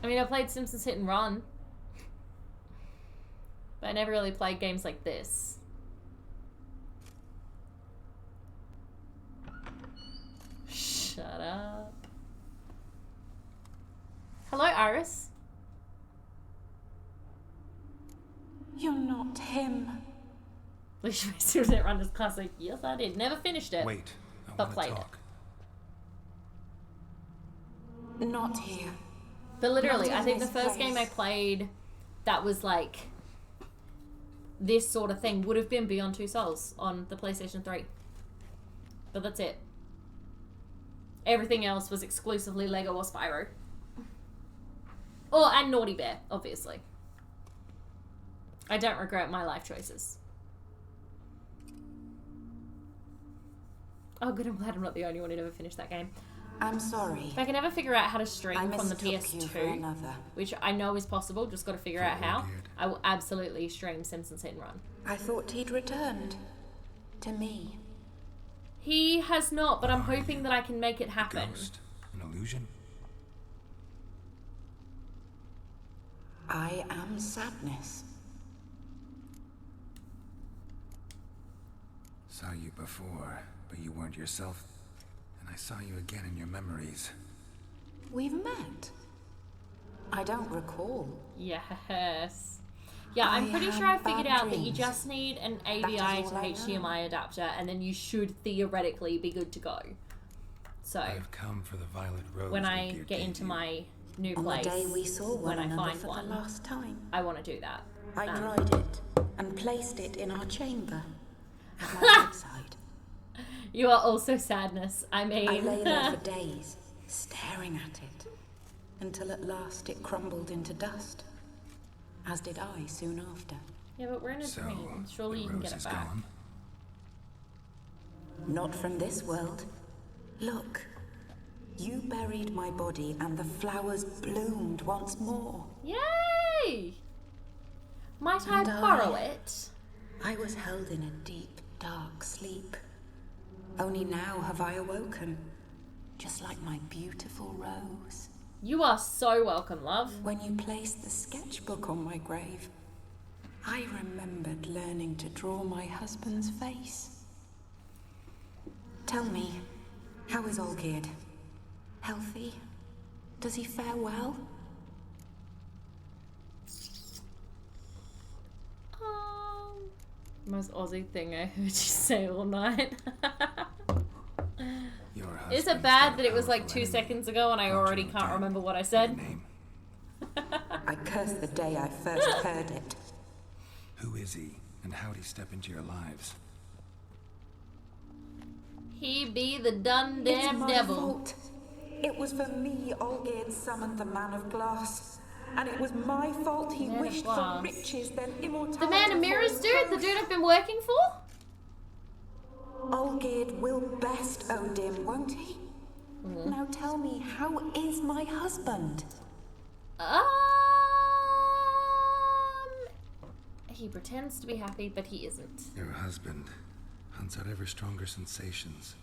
I mean, I played Simpsons Hit and Run. But I never really played games like this. Shut up. Hello, Iris. You're not him. Wish my Simpsons Hit and Run is classic. Yes, I did. Never finished it. Wait, I but want played to talk. Not here. But literally, Not I in think the this first game I place. played that was like this sort of thing would have been Beyond Two Souls on the PlayStation 3. But that's it. Everything else was exclusively Lego or Spyro. Oh, and Naughty Bear, obviously. I don't regret my life choices. Oh, good, I'm glad I'm not the only one who never finished that game. I'm sorry. If I can ever figure out how to I stream from the mistook you for PS2, another. which I know is possible, just got to figure out how, Weird. I will absolutely stream Simpsons Hit and Run. I thought he'd returned. To me. He has not, but I'm hoping that I can make it happen. Ghost? An illusion? I am sadness. Saw you before, but you weren't yourself. And I saw you again in your memories. We've met. I don't recall. Yes. Yeah, I'm I pretty sure have I figured bad out that you dreams. just need an is AVI to all I know. HDMI adapter, and then you should theoretically be good to go. So, I've come for the violet rose. when that I Geert get gave into you. my new On place, the day we saw one when I another find for one, the last time, I want to do that. I Um, dried it and placed it in our chamber at my bedside. You are also sadness. I mean... I lay there for days, staring at it, until at last it crumbled into dust, as did I soon after. Yeah, but we're in a So, dream. Surely the you can rose get it is back. gone. Not from this world. Look, you buried my body and the flowers bloomed once more. Yay! Might I And I- borrow it? I was held in a deep, dark sleep. Only now have I awoken, just like my beautiful rose. You are so welcome, love. When you placed the sketchbook on my grave, I remembered learning to draw my husband's face. Tell me, how is Olgierd? Healthy? Does he fare well? Most Aussie thing I heard you say all night. Your Is it husband's bad got that it was like powerful 2 enemy. seconds ago and I Don't already you can't dare remember what I say the said? name. I curse the day I first heard it. Who is he, and how'd he step into your lives? He be the dun It's damn my devil. fault. It was for me Olgierd summoned the Man of Glass. And it was my fault he Man of wished for Glass. riches, then immortality. The man of mirrors, for dude? The both. dude I've been working for? Olgierd will best Odin, won't he? Now tell me, how is my husband? He pretends to be happy, but he isn't. Your husband hunts out ever stronger sensations.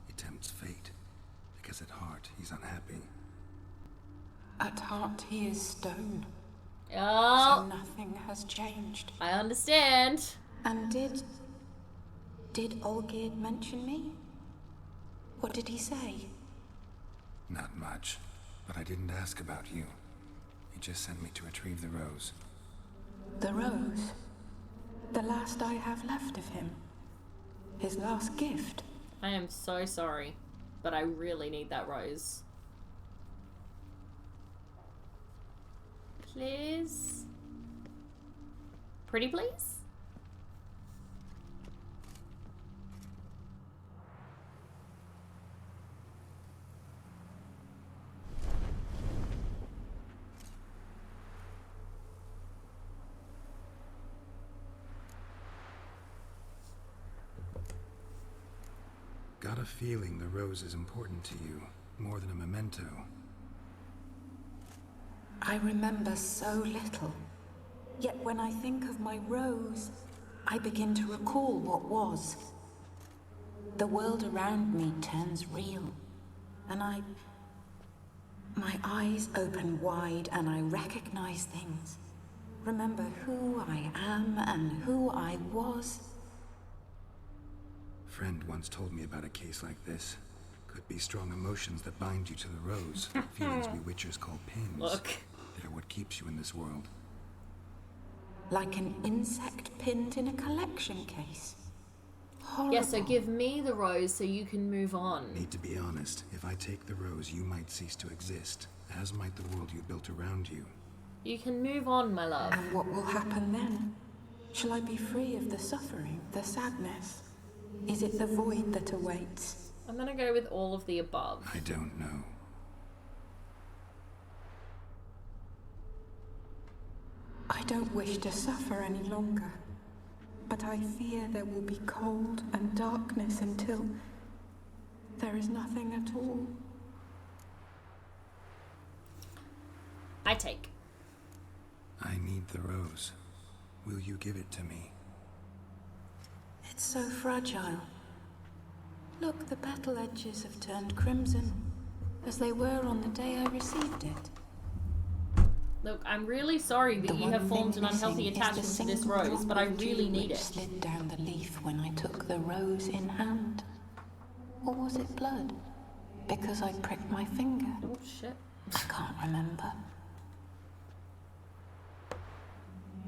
He tempts fate, because at heart he's unhappy. At heart he is stone, so Oh, nothing has changed. I understand. And did Olgierd mention me? What did he say? Not much, but I didn't ask about you. He just sent me to retrieve the rose. The rose. The last I have left of him. His last gift. I am so sorry, but I really need that rose. Please? Pretty please? Got a feeling the rose is important to you, more than a memento. I remember so little. Yet when I think of my rose, I begin to recall what was. The world around me turns real, and my eyes open wide and I recognize things. Remember who I am and who I was. Friend once told me about a case like this. Could be strong emotions that bind you to the rose. Feelings we witchers call pins. Look. They're what keeps you in this world. Like an insect pinned in a collection case. Horrible. Yeah, so give me the rose so you can move on. Need to be honest. If I take the rose, you might cease to exist, as might the world you built around you. You can move on, my love. And what will happen then? Shall I be free of the suffering, the sadness? Is it the void that awaits? I'm gonna go with all of the above. I don't know. I don't wish to suffer any longer, but I fear there will be cold and darkness until there is nothing at all. I take. I need the rose. Will you give it to me? It's so fragile. Look, the petal edges have turned crimson, as they were on the day I received it. Look, I'm really sorry that you have formed an unhealthy attachment to this rose, but I really need it. Slid down the leaf when I took the rose in hand. Or was it blood? Because I pricked my finger. Oh, shit. I can't remember.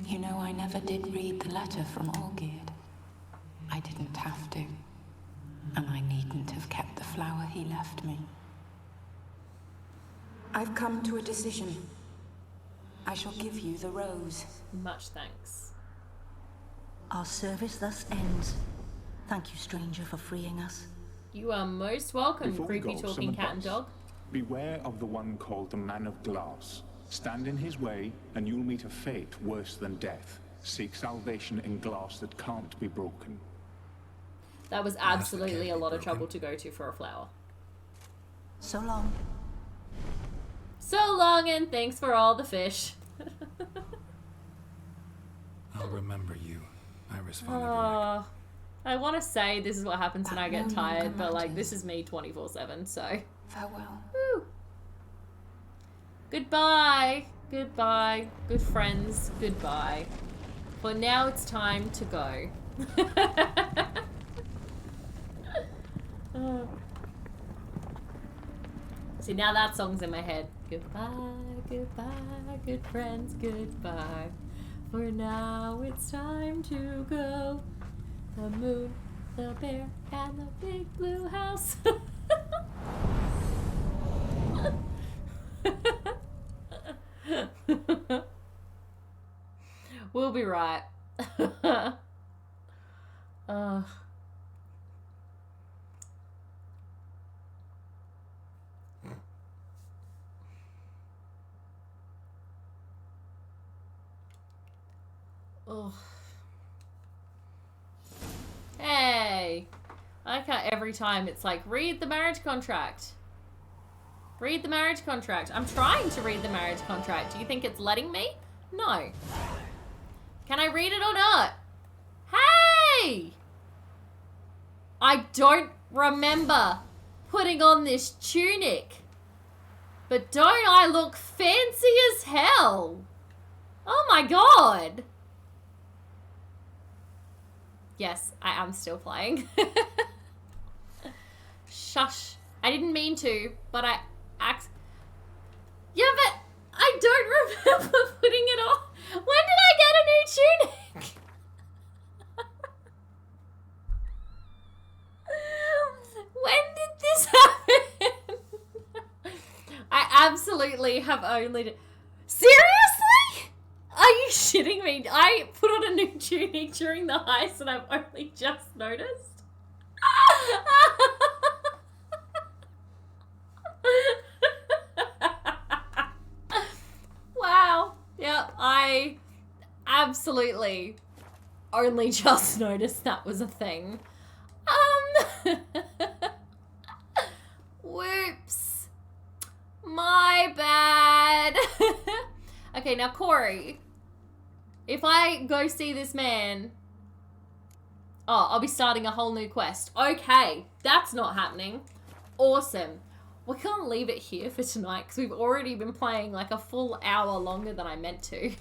You know, I never did read the letter from Olgierd. I didn't have to. And I needn't have kept the flower he left me. I've come to a decision. I shall give you the rose. Much thanks. Our service thus ends. Thank you, stranger, for freeing us. You are most welcome, Before we creepy go, talking some cat and advice. dog. Beware of the one called the Man of Glass. Stand in his way, and you'll meet a fate worse than death. Seek salvation in glass that can't be broken. That was absolutely a lot of trouble to go to for a flower. So long. So long, and thanks for all the fish. I'll remember you, Iris von Everett. I want to say this is what happens when I get tired, but like this is me 24/7, so. Farewell. Woo. Goodbye. Goodbye. Good friends. Goodbye. For now, it's time to go. See, now that song's in my head. Goodbye, goodbye, good friends, goodbye. For now, it's time to go. The moon, the bear, and the big blue house. We'll be right. Oh. Hey! I like how every time it's like, read the marriage contract. Read the marriage contract. I'm trying to read the marriage contract. Do you think it's letting me? No. Can I read it or not? Hey! I don't remember putting on this tunic. But don't I look fancy as hell? Oh my god. Yes, I am still playing. Shush. I didn't mean to, but I yeah, but I don't remember putting it on. When did I get a new tunic? When did this happen? I absolutely have only... Seriously? Are you shitting me? I put on a new tunic during the heist and I've only just noticed? Wow. Yep, I absolutely only just noticed that was a thing. Whoops. My bad. Okay, now Corey, if I go see this man, oh, I'll be starting a whole new quest. Okay, that's not happening. Awesome. We're gonna leave it here for tonight because we've already been playing like a full hour longer than I meant to.